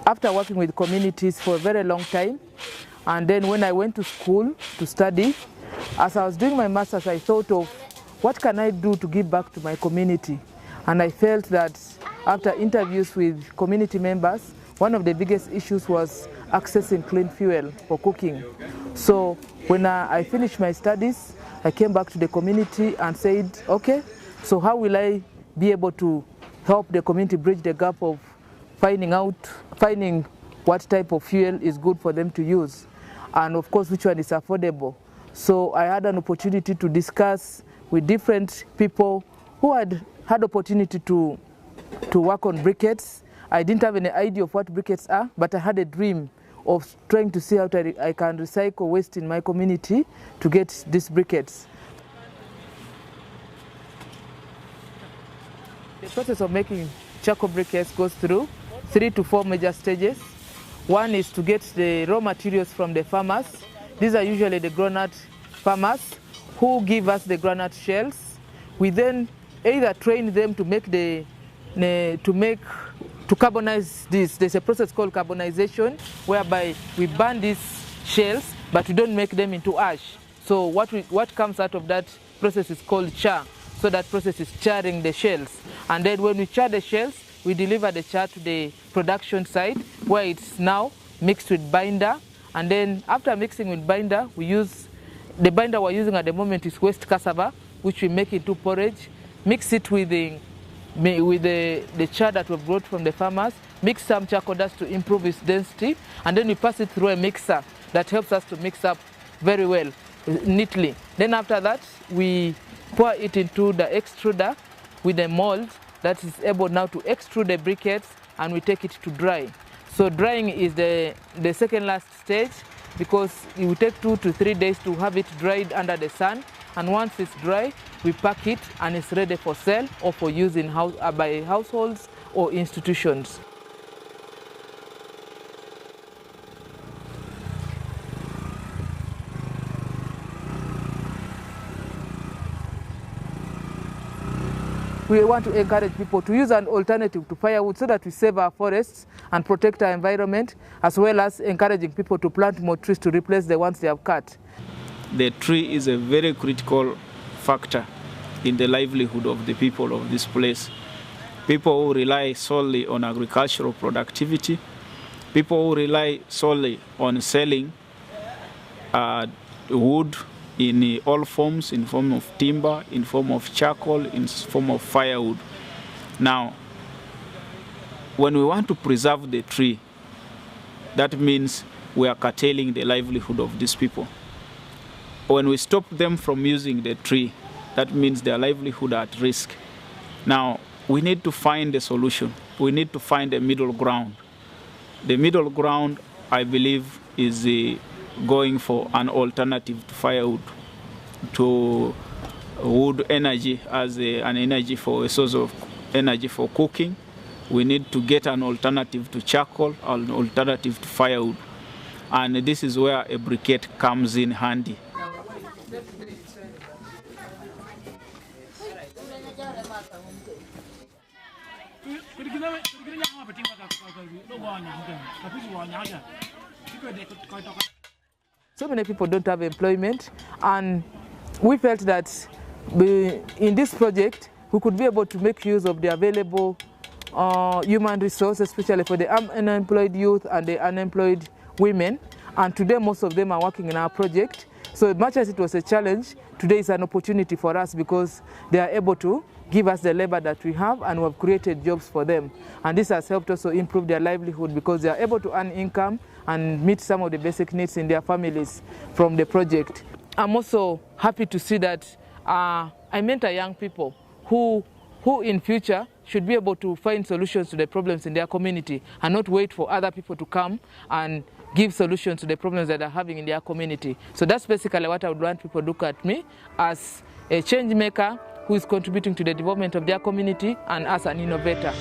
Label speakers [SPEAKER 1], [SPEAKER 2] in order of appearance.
[SPEAKER 1] after working with communities for a very long time, and then when I went to school to study, as I was doing my master's, I thought of what can I do to give back to my community. And I felt that after interviews with community members, one of the biggest issues was accessing clean fuel for cooking. So when I finished my studies, I came back to the community and said, okay, so how will I be able to help the community bridge the gap of finding what type of fuel is good for them to use, and of course which one is affordable. So I had an opportunity to discuss with different people who had opportunity to work on briquettes. I didn't have any idea of what briquettes are, but I had a dream of trying to see how I can recycle waste in my community to get these briquettes. The process of making charcoal briquettes goes through 3 to 4 major stages. One is to get the raw materials from the farmers. These are usually the groundnut farmers who give us the groundnut shells. We then either train them to make to carbonize this. There's a process called carbonization, whereby we burn these shells, but we don't make them into ash. So what comes out of that process is called char. So that process is charring the shells. And then when we char the shells, we deliver the char to the production site, where it's now mixed with binder. And then after mixing with binder, the binder we're using at the moment is waste cassava, which we make into porridge, mix it with the char that we've brought from the farmers, mix some charcoal dust to improve its density, and then we pass it through a mixer that helps us to mix up very well, neatly. Then after that, we pour it into the extruder with a mold that is able now to extrude the briquettes, and we take it to dry. So drying is the second last stage, because it will take 2 to 3 days to have it dried under the sun. And once it's dry, we pack it and it's ready for sale or for use by households or institutions. We want to encourage people to use an alternative to firewood so that we save our forests and protect our environment, as well as encouraging people to plant more trees to replace the ones they have cut.
[SPEAKER 2] The tree is a very critical factor in the livelihood of the people of this place. People who rely solely on agricultural productivity, people who rely solely on selling wood in all forms, in form of timber, in form of charcoal, in form of firewood. Now, when we want to preserve the tree, that means we are curtailing the livelihood of these people. When we stop them from using the tree, that means their livelihood at risk. Now, we need to find a solution. We need to find a middle ground. The middle ground, I believe, is going for an alternative to firewood, to wood energy as an energy for a source of energy for cooking. We need to get an alternative to charcoal, an alternative to firewood. And this is where a briquette comes in handy.
[SPEAKER 1] So many people don't have employment, and we felt that in this project we could be able to make use of the available human resources, especially for the unemployed youth and the unemployed women. And today most of them are working in our project. So much as it was a challenge, today is an opportunity for us, because they are able to give us the labor that we have, and we have created jobs for them. And this has helped also improve their livelihood, because they are able to earn income and meet some of the basic needs in their families from the project. I'm also happy to see that I mentor young people who in future should be able to find solutions to the problems in their community, and not wait for other people to come and give solutions to the problems that they're having in their community. So that's basically what I would want people to look at me as a change maker who is contributing to the development of their community, and as an innovator.